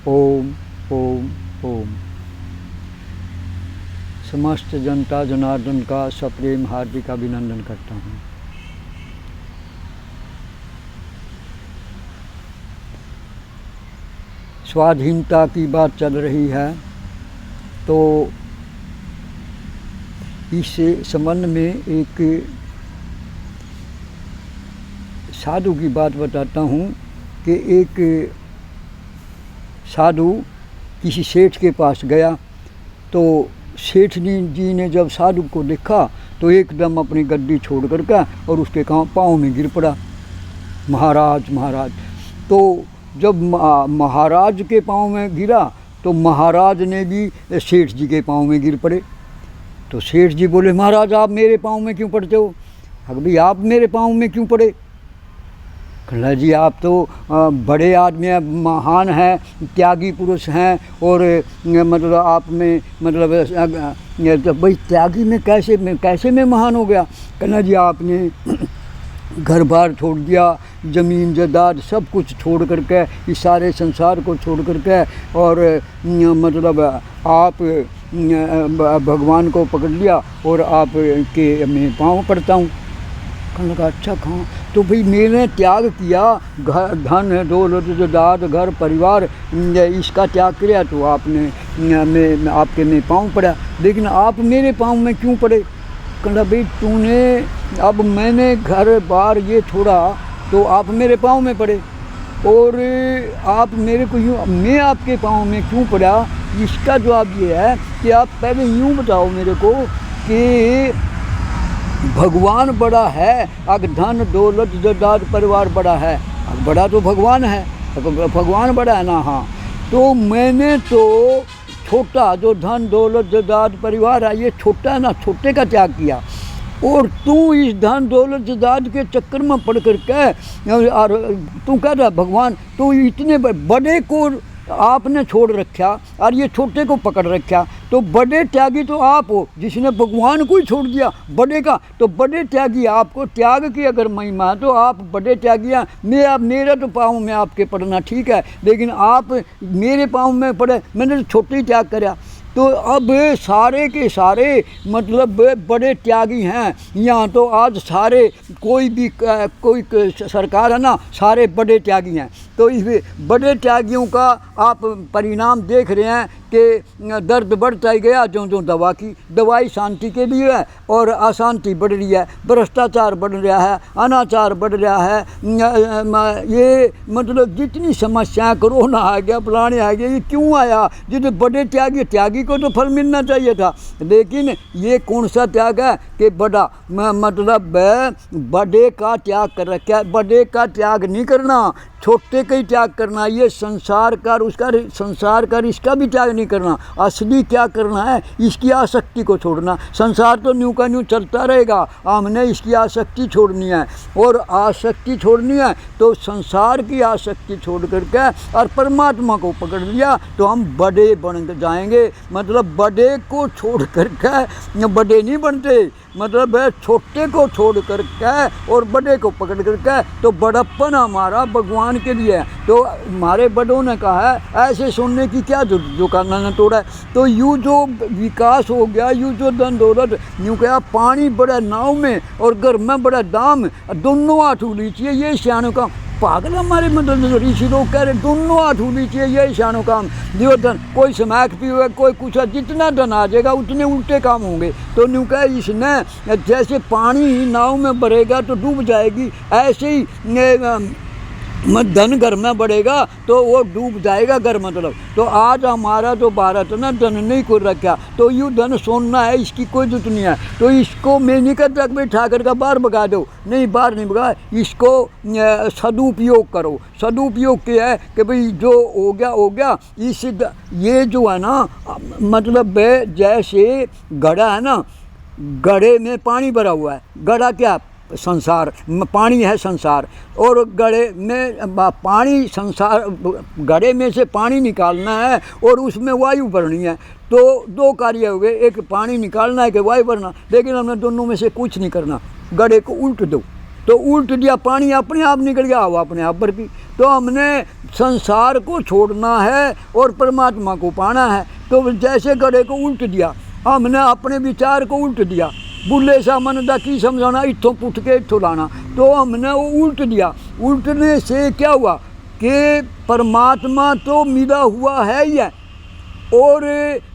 ओम ओम ओम। समस्त जनता जनार्दन का सप्रेम हार्दिक अभिनंदन करता हूँ। स्वाधीनता की बात चल रही है, तो इस संबंध में एक साधु की बात बताता हूँ कि एक साधु किसी सेठ के पास गया, तो सेठ जी ने जब साधु को देखा तो एकदम अपनी गद्दी छोड़ कर के और उसके पाँव में गिर पड़ा। महाराज महाराज। तो जब महाराज के पाँव में गिरा तो महाराज ने भी सेठ जी के पाँव में गिर पड़े। तो सेठ जी बोले, महाराज आप मेरे पाँव में क्यों पड़ते हो? अगर भाई आप मेरे पाँव में क्यों पड़े? कहला जी आप तो बड़े आदमी हैं, महान हैं, त्यागी पुरुष हैं, और मतलब आप में मतलब तो भाई त्यागी में कैसे मैं महान हो गया? कहला जी आपने घर बार छोड़ दिया, ज़मीन जायदाद सब कुछ छोड़ करके, इस सारे संसार को छोड़ करके, और मतलब आप भगवान को पकड़ लिया और आप के मैं पाँव पड़ता हूँ। कहने लगा अच्छा कहाँ? तो भाई मैंने त्याग किया, घर धन दौलत जायदाद घर परिवार इसका त्याग किया, तो आपने मैं आपके में पाँव पड़ा, लेकिन आप मेरे पाँव में क्यों पड़े? कहना भाई तूने अब मैंने घर बार ये छोड़ा तो आप मेरे पाँव में पड़े, और आप मेरे को यूँ मैं आपके पाँव में क्यों पड़ा? इसका जवाब ये है कि आप पहले यूँ बताओ मेरे को कि भगवान बड़ा है, अगर धन दौलत जायदाद परिवार बड़ा है, अब बड़ा तो भगवान है, भगवान बड़ा है ना। हाँ, तो मैंने तो छोटा जो धन दौलत जायदाद परिवार है ये छोटा है ना, छोटे का त्याग किया, और तू इस धन दौलत जायदाद के चक्कर में पड़ कर के और तू कह रहा भगवान, तो इतने बड़े को आपने छोड़ रखा और ये छोटे को पकड़ रखा, तो बड़े त्यागी तो आप हो जिसने भगवान को ही छोड़ दिया बड़े का, तो बड़े त्यागी आपको, त्याग की अगर महिमा तो आप बड़े त्यागी हैं। मैं आप मेरा तो पाँव में आपके पड़ना ठीक है, लेकिन आप मेरे पाँव में पड़े, मैंने तो छोटे ही त्याग करा। तो अब सारे के सारे मतलब बड़े त्यागी हैं यहाँ, तो आज सारे कोई भी कोई सरकार है ना, सारे बड़े त्यागी हैं। तो इस बड़े त्यागियों का आप परिणाम देख रहे हैं कि दर्द बढ़ता ही गया, जो जो दवाई शांति के लिए है और अशांति बढ़ रही है, भ्रष्टाचार बढ़ रहा है, अनाचार बढ़ रहा है, ये मतलब जितनी समस्याएं, कोरोना आ गया, फलाने आ गया, ये क्यों आया? जितने बड़े त्यागी को तो फल मिलना चाहिए था, लेकिन ये कौन सा त्याग है कि बड़ा मतलब बड़े का त्याग कर रखा है। बड़े का त्याग नहीं करना, छोटे का ही त्याग करना। ये संसार का इसका भी त्याग नहीं करना। असली क्या करना है, इसकी आसक्ति को छोड़ना। संसार तो न्यू का न्यू चलता रहेगा, हमने इसकी आसक्ति छोड़नी है, और आसक्ति छोड़नी है तो संसार की आसक्ति छोड़ करके और परमात्मा को पकड़ लिया तो हम बड़े बन जाएंगे। मतलब बड़े को छोड़ करके बड़े नहीं बनते, मतलब छोटे को छोड़ करके और बड़े को पकड़ करके, तो बड़प्पन हमारा भगवान के लिए है। तो हमारे बड़ों ने कहा है ऐसे सुनने की क्या जो करना न तोड़ा है। तो यूँ जो विकास हो गया, यूँ जो धन दौलत, यूँ क्या पानी बड़ा नाव में और घर में बड़ा दाम, दोनों हाथ होनी चाहिए, ये सियानों का पागल हमारे मतलब ऋषि लोग कह रहे दोनों हाथ होनी चाहिए, यही शानो काम। जो धन कोई समैक पिएगा, कोई कुछ, जितना धन आ जाएगा उतने उल्टे काम होंगे। तो न्यू कहा इसने जैसे पानी नाव में भरेगा तो डूब जाएगी, ऐसे ही धन घर में बढ़ेगा तो वो डूब जाएगा घर, मतलब। तो आज हमारा जो भारत ना धन नहीं कर रखा, तो यूँ धन सोना है, इसकी कोई जरूरत नहीं है। तो इसको मैं नहीं कहता कि भाई ठाकर का बाहर भगा दो, नहीं बाहर नहीं भगा, इसको सदुपयोग करो। सदुपयोग क्या है कि भाई जो हो गया, इस ये जो है ना मतलब जैसे घड़ा है ना, घड़े में पानी भरा हुआ है, घड़ा क्या संसार, पानी है संसार, और घड़े में पानी संसार, घड़े में से पानी निकालना है और उसमें वायु भरनी है। तो दो कार्य हुए, एक पानी निकालना है कि वायु भरना, लेकिन हमने दोनों में से कुछ नहीं करना। घड़े को उल्ट दो, तो उल्ट दिया, पानी अपने आप निकल गया, हवा अपने आप भर गई। तो हमने संसार को छोड़ना है और परमात्मा को पाना है। तो जैसे घड़े को उल्ट दिया, हमने अपने विचार को उल्ट दिया। बुले सा मन दा की समझाना, इत्थों पुट के इत्थों लाना, तो हमने वो उल्ट दिया। उल्टने से क्या हुआ कि परमात्मा तो मिला हुआ है ही है, और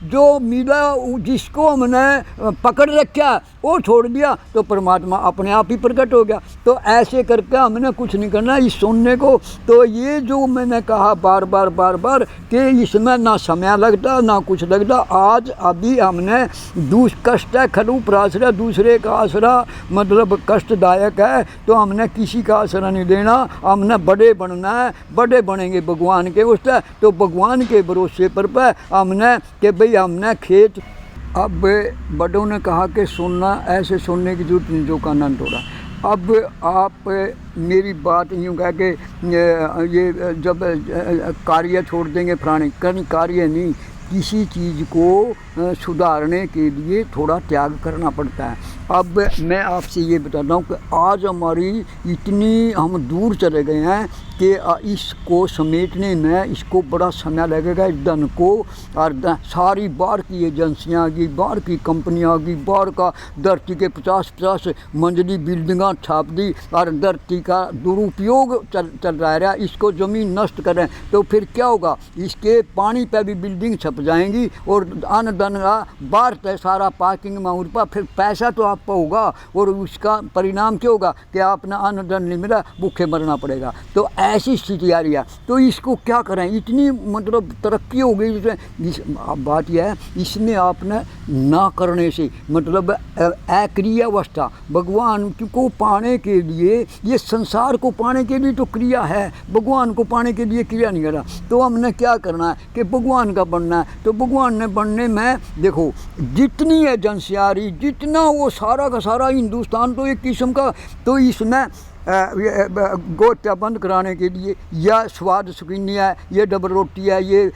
जो मिला जिसको हमने पकड़ रखा वो छोड़ दिया, तो परमात्मा अपने आप ही प्रकट हो गया। तो ऐसे करके हमने कुछ नहीं करना इस सुनने को। तो ये जो मैंने कहा बार बार कि इसमें ना समय लगता ना कुछ लगता। आज अभी हमने कष्ट है, खलूप आसरा, दूसरे का आसरा मतलब कष्टदायक है, तो हमने किसी का आसरा नहीं देना। हमने बड़े बनना है, बड़े बनेंगे भगवान के उससे, तो भगवान के भरोसे पर हमने कि भाई हमने खेत। अब बड़ों ने कहा कि सुनना, ऐसे सुनने की जरूरत नहीं जो कान तोड़ा। अब आप मेरी बात यूँ कह के ये जब कार्य छोड़ देंगे फलाने कार्य नहीं, किसी चीज़ को सुधारने के लिए थोड़ा त्याग करना पड़ता है। अब मैं आपसे ये बताता हूँ कि आज हमारी इतनी हम दूर चले गए हैं कि इसको समेटने में इसको बड़ा समय लगेगा। इस धन को और सारी बाहर की एजेंसियाँ आ गई, बाहर की कंपनियाँ आ गई, बाहर का धरती के 50-50 मंजिली बिल्डिंगां छाप दी और धरती का दुरुपयोग चल रहा है। इसको ज़मीन नष्ट कर रहे हैं, तो फिर क्या होगा? इसके पानी पे भी बिल्डिंग छप जाएंगी और अन्न धन का बाहर तय सारा पार्किंग में उड़ पा, फिर पैसा तो आपका होगा और उसका परिणाम क्या होगा कि आपने अन्न धन नहीं मिला, भूखे मरना पड़ेगा। तो ऐसी स्थिति आ रही है। तो इसको क्या करें? इतनी मतलब तरक्की हो गई इसमें। बात यह है इसमें आपने ना करने से मतलब अक्रिय अवस्था, भगवान को पाने के लिए, ये संसार को पाने के लिए तो क्रिया है, भगवान को पाने के लिए क्रिया नहीं करा। तो हमने क्या करना है कि भगवान का बनना है। तो भगवान ने बनने में देखो जितनी एजेंसियाँ आ रही, जितना वो सारा का सारा हिंदुस्तान तो एक किस्म का, तो इसमें गोत्या बंद कराने के लिए या स्वाद सुकीनी है, ये डबल रोटी है, ये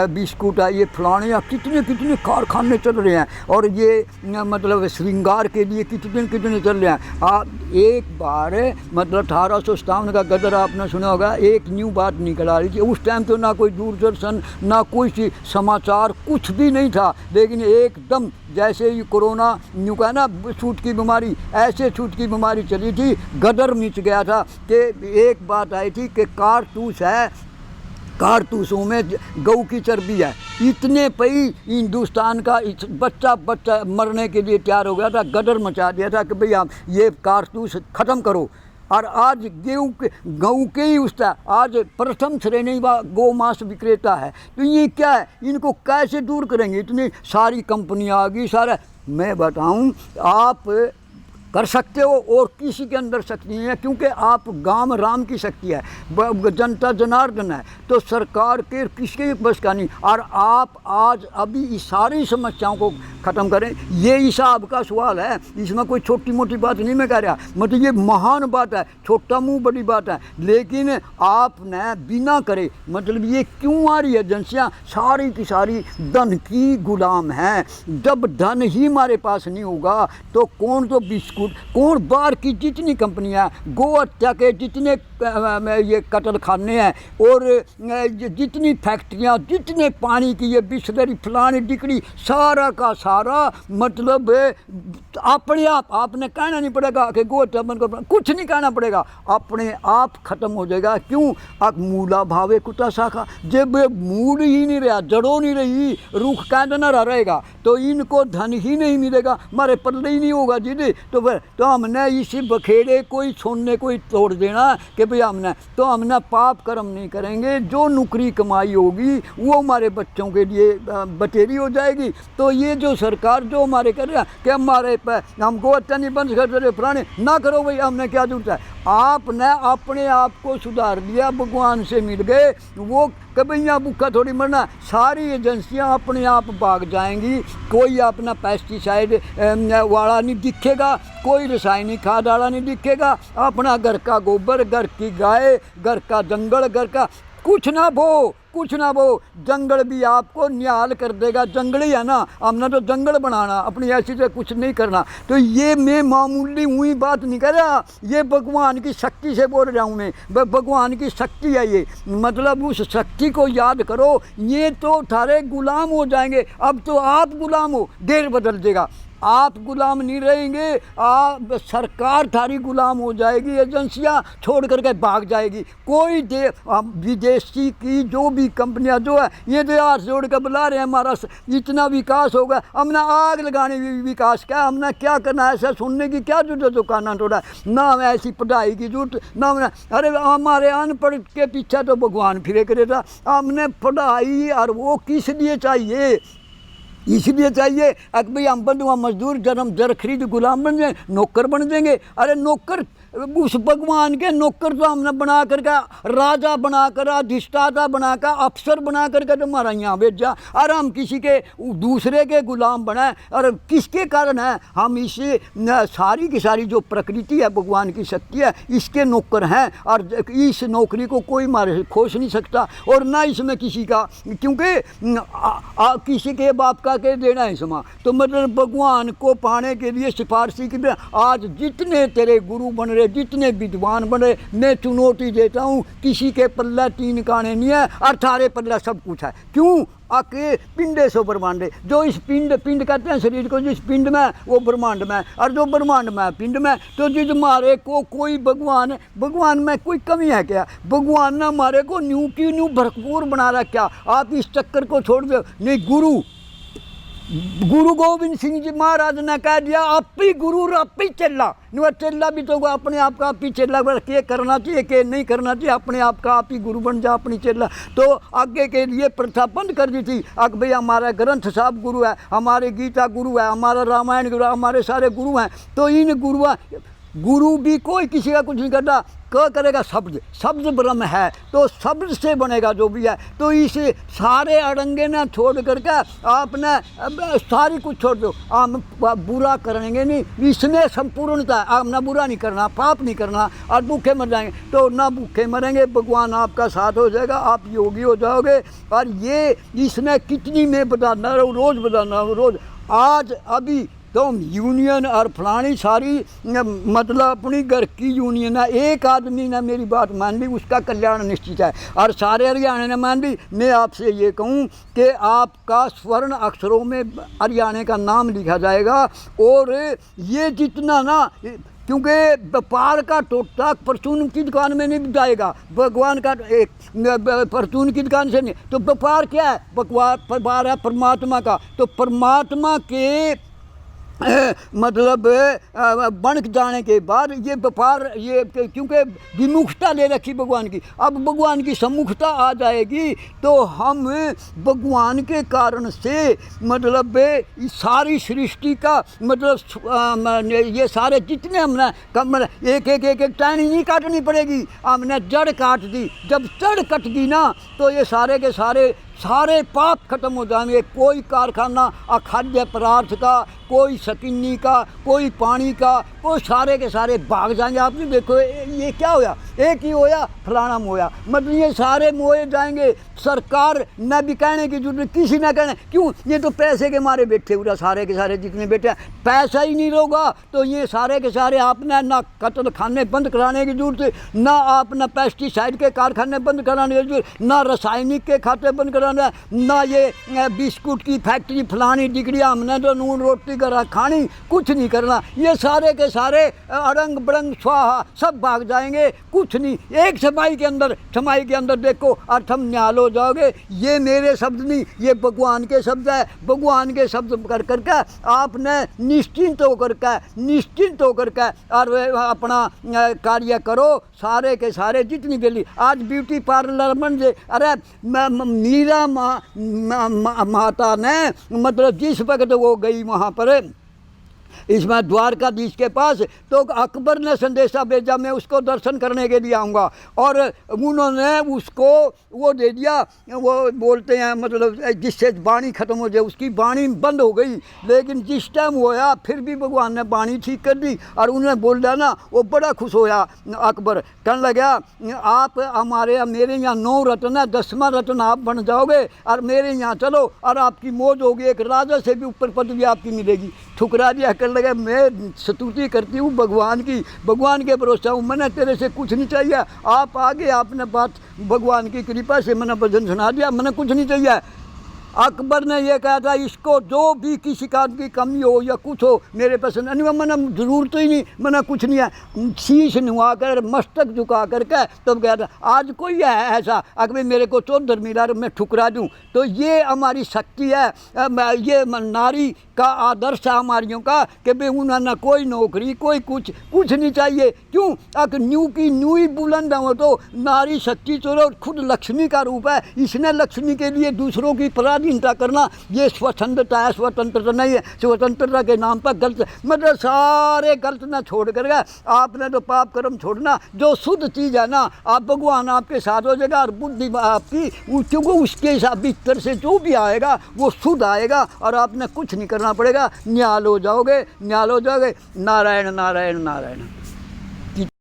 बिस्कुट है, ये फलाने या कितने कितने कारखाने चल रहे हैं, और ये मतलब श्रृंगार के लिए कितने कितने चल रहे हैं। आप एक बार मतलब 1857 का गदर आपने सुना होगा, एक न्यू बात निकल आ रही थी। उस टाइम तो ना कोई दूरदर्शन ना कोई समाचार कुछ भी नहीं था, लेकिन एकदम जैसे ये कोरोना न्यू का ना छूट की बीमारी, ऐसे छूट की बीमारी चली थी, गदर मिच गया था कि एक बात आई थी कि कारतूस है, कारतूसों में गऊ की चर्बी है, इतने पई हिंदुस्तान का बच्चा मरने के लिए तैयार हो गया था। गदर मचा दिया था कि भाई आप ये कारतूस ख़त्म करो। और आज गऊ के ही उसका आज प्रथम श्रेणी गौ मांस विक्रेता है। तो ये क्या है? इनको कैसे दूर करेंगे? इतनी सारी कंपनियां आ गई सारा। मैं बताऊं आप कर सकते हो और किसी के अंदर शक्ति नहीं है, क्योंकि आप गांव राम की शक्ति है, जनता जनार्दन है, तो सरकार के किसके बस का नहीं। और आप आज अभी इस सारी समस्याओं को ख़त्म करें, ये हिसाब का सवाल है, इसमें कोई छोटी मोटी बात नहीं मैं कह रहा, मतलब ये महान बात है, छोटा मुँह बड़ी बात है। लेकिन आपने बिना करे मतलब ये क्यों आ रही है? एजेंसियाँ सारी की सारी धन की गुलाम हैं। जब धन ही हमारे पास नहीं होगा तो कौन तो बिस्कुट, कौन बाहर की जितनी कंपनियां, गौ हत्या के जितने ये कत्ल खाने हैं और जितनी फैक्ट्रियां, जितने पानी की ये बिस्लरी फलानी डिकड़ी, सारा का सारा मतलब अपने आप, आपने कहना नहीं पड़ेगा कि गौ हत्या बंद कर, कुछ नहीं कहना पड़ेगा, अपने आप खत्म हो जाएगा। क्यों? अब मूला भावे कुत्ता शाखा, जब मूल ही नहीं रहा, जड़ों नहीं रही, रुख कहना रहेगा तो इनको धन ही नहीं मिलेगा, हमारे पल्ले ही नहीं होगा जी। तो हमने इसी बखेड़े को ही छोड़ने को ही तोड़ देना कि भाई हमने पाप कर्म नहीं करेंगे, जो नौकरी कमाई होगी वो हमारे बच्चों के लिए बटेरी हो जाएगी। तो ये जो सरकार जो हमारे कर रहा है कि हमारे हमको हत्या नहीं बंद कर दे, पुराने ना करो भाई, हमने क्या जरूरत है? आपने अपने आप को सुधार लिया, भगवान से मिल गए, वो कभी यहाँ भूखा थोड़ी मरना। सारी एजेंसियाँ अपने आप भाग जाएंगी, कोई अपना पेस्टिसाइड वाला नहीं दिखेगा, कोई रासायनिक खाद वाला नहीं दिखेगा, अपना घर का गोबर, घर की गाय, घर का जंगल, घर का कुछ ना बो, कुछ ना, वो जंगल भी आपको निहाल कर देगा। जंगल ही है ना, हमने तो जंगल बनाना, अपनी ऐसी से कुछ नहीं करना। तो ये मैं मामूली हुई बात नहीं कर रहा, ये भगवान की शक्ति से बोल रहा हूँ मैं। भगवान की शक्ति है ये, मतलब उस शक्ति को याद करो। ये तो थारे गुलाम हो जाएंगे। अब तो आप गुलाम हो, देर बदल देगा, आप गुलाम नहीं रहेंगे, आप सरकार थारी गुलाम हो जाएगी, एजेंसियां छोड़ करके भाग जाएगी। कोई विदेशी की जो भी कंपनियां जो है, ये तो हाथ जोड़ कर बुला रहे हैं, हमारा इतना विकास होगा, हमने आग लगाने विकास क्या, हमने क्या करना है, ऐसा सुनने की क्या जरूरत है काना थोड़ा ना, ऐसी पढ़ाई की जरूरत ना हमने। अरे हमारे अनपढ़ के पीछे तो भगवान फिरे करे था। हमने पढ़ाई और वो किस लिए चाहिए, इसलिए चाहिए कि भाई हम बंधुआ मजदूर जन्म जर खरीद गुलाम बन जाए, नौकर बन देंगे। अरे नौकर, उस भगवान के नौकर तो हमने बना करके, राजा बनाकर, अधिष्ठाता बनाकर, अफसर बना करके तुम्हारा यहाँ भेजा, और हम किसी के दूसरे के गुलाम बनाए। और किसके कारण है, हम इसे सारी की सारी जो प्रकृति है, भगवान की शक्ति है, इसके नौकर हैं। और इस नौकरी को कोई मारे खोस नहीं सकता, और ना इसमें किसी का, क्योंकि किसी के बाप का के देना है इसमें। तो मतलब भगवान को पाने के लिए सिफारशी की आज जितने तेरे गुरु बन रहे, जितने विद्वान बने, मैं चुनौती देता हूँ, किसी के पल्ला तीन काने नहीं है, और थारे पल्ला सब कुछ है। क्यों? आके पिंडे सो ब्रह्मांड, जो इस पिंड कहते हैं शरीर को, जिस पिंड में वो ब्रह्मांड में, और जो ब्रह्मांड में पिंड में, तो जिस हमारे को कोई भगवान में कोई कमी है क्या? भगवान ने हमारे को न्यू की न्यू भरपूर बना रखा। आप इस चक्कर को छोड़ दो। नहीं, गुरु गोविंद सिंह जी महाराज ने कह दिया, आप ही गुरु और आप ही चेला। चेला भी तो अपने आप का आप ही चेला, के करना चाहिए के नहीं करना चाहिए, अपने आप का आप ही गुरु बन जा, अपनी चेला। तो आगे के लिए प्रथा बंद कर दी थी। अब भाई हमारा ग्रंथ साहब गुरु है, हमारे गीता गुरु है, हमारा रामायण गुरु है, हमारे सारे गुरु हैं। तो इन गुरु भी कोई किसी का कुछ नहीं करता, क्या करेगा? शब्द ब्रह्म है, तो शब्द से बनेगा जो भी है। तो इस सारे अड़ंगे ना छोड़ करके आपने सारी कुछ छोड़ दो। हम बुरा करेंगे नहीं, इसमें संपूर्णता है। हमने बुरा नहीं करना, पाप नहीं करना, और भूखे मर जाएंगे तो ना भूखे मरेंगे, भगवान आपका साथ हो जाएगा, आप योगी हो जाओगे। और ये इसमें कितनी मैं बताना रहा हूँ, रोज़ बताना हूँ, रोज़। आज अभी तो यूनियन और फलानी सारी, मतलब अपनी घर की यूनियन है। एक आदमी ने मेरी बात मान ली, उसका कल्याण निश्चित है, और सारे हरियाणा ने मान ली। मैं आपसे ये कहूँ कि आपका स्वर्ण अक्षरों में हरियाणा का नाम लिखा जाएगा। और ये जितना ना, क्योंकि व्यापार का टोटा परचून की दुकान में नहीं जाएगा, भगवान का एक परचून की दुकान से नहीं। तो व्यापार क्या है? व्यापार है परमात्मा का। तो परमात्मा के मतलब बन जाने के बाद ये व्यापार, ये क्योंकि विमुखता ले रखी भगवान की, अब भगवान की सम्मुखता आ जाएगी तो हम भगवान के कारण से, मतलब सारी सृष्टि का, मतलब ये सारे जितने हमने कम, एक टहनी नहीं काटनी पड़ेगी, हमने जड़ काट दी। जब जड़ कट दी ना, तो ये सारे के सारे पाप खत्म हो जाएंगे। कोई कारखाना अखाद्य पदार्थ का, कोई शकिन्नी का, कोई पानी का, वो सारे के सारे भाग जाएंगे। आपने देखो ये क्या होया, एक ही होया, फलाना मोया, मतलब ये सारे मोए जाएंगे। सरकार न भी कहने की जरूरत, किसी न कहने, क्यों? ये तो पैसे के मारे बैठे हुए, सारे के सारे जितने बैठे हैं, पैसा ही नहीं होगा तो ये सारे के सारे आपने ना कत्ल खाने बंद कराने की जरूरत, ना आपने पेस्टिसाइड के कारखाने बंद कराने की जरूरत, ना रासायनिक के खाते बंद कराना, ना ये बिस्कुट की फैक्ट्री फलानी डिग्री, हमने तो नून रोटी करा खानी, कुछ नहीं करना। ये सारे के सारे अड़ंग बड़ंग स्वाहा सब भाग जाएंगे, कुछ नहीं। एक समाई के अंदर देखो और तुम न्याल हो जाओगे। ये मेरे शब्द नहीं, ये भगवान के शब्द है। भगवान के शब्द कर करके आपने निश्चिंत होकर के और अपना कार्य करो। सारे के सारे जितनी बेली आज ब्यूटी पार्लर बन जाए। अरे मीरा माता ने, मतलब जिस वक्त वो गई वहाँ पर इसमें द्वारकाधीश के पास। तो अकबर ने संदेशा भेजा मैं उसको दर्शन करने के लिए आऊँगा, और उन्होंने उसको वो दे दिया, वो बोलते हैं मतलब जिससे वाणी खत्म हो जाए, उसकी वाणी बंद हो गई। लेकिन जिस टाइम होया फिर भी भगवान ने वाणी ठीक कर दी, और उन्हें बोल दिया ना, वो बड़ा खुश होया अकबर। कहने लगा आप हमारे मेरे यहाँ 9 रत्न है, 10वां रत्न आप बन जाओगे और मेरे यहाँ चलो और आपकी मौज होगी, एक राजा से भी ऊपर पदवी आपकी मिलेगी। ठुकरा दिया। कहने लगा मैं स्तुति करती हूँ भगवान की, भगवान के भरोसा हूँ, मैंने तेरे से कुछ नहीं चाहिए। आप आगे आपने बात भगवान की कृपा से मैंने भजन सुना दिया, मैंने कुछ नहीं चाहिए। अकबर ने यह कहा था इसको जो भी किसी काम की कमी हो या कुछ हो मेरे पास नहीं, मैंने ज़रूरत ही नहीं, मैंने कुछ नहीं है। शीश नुआ कर मस्तक झुका करके तब कहा था आज कोई है ऐसा अगर मेरे को चौधर मिला मैं ठुकरा दूँ। तो ये हमारी शक्ति है, ये नारी का आदर्श है हमारियों का कि भाई उन्होंने कोई नौकरी कोई कुछ नहीं चाहिए। क्यों? अगर न्यू की न्यू ही बुलंद हो तो नारी शक्ति चलो खुद लक्ष्मी का रूप है, इसने लक्ष्मी के लिए दूसरों की पराधीनता करना ये स्वतंत्रता है, स्वतंत्रता नहीं है। स्वतंत्रता के नाम पर गलत मतलब सारे गलत ना छोड़ कर गए आपने तो पाप कर्म छोड़ना, जो शुद्ध चीज़ है ना आप भगवान आपके साथ हो जाएगा और बुद्धि आपकी क्योंकि उसके हिसाब भीतर से जो भी आएगा वो शुद्ध आएगा और आपने कुछ नहीं करना पड़ेगा, न्याल हो जाओगे, न्याल हो जाओगे। नारायण नारायण नारायण।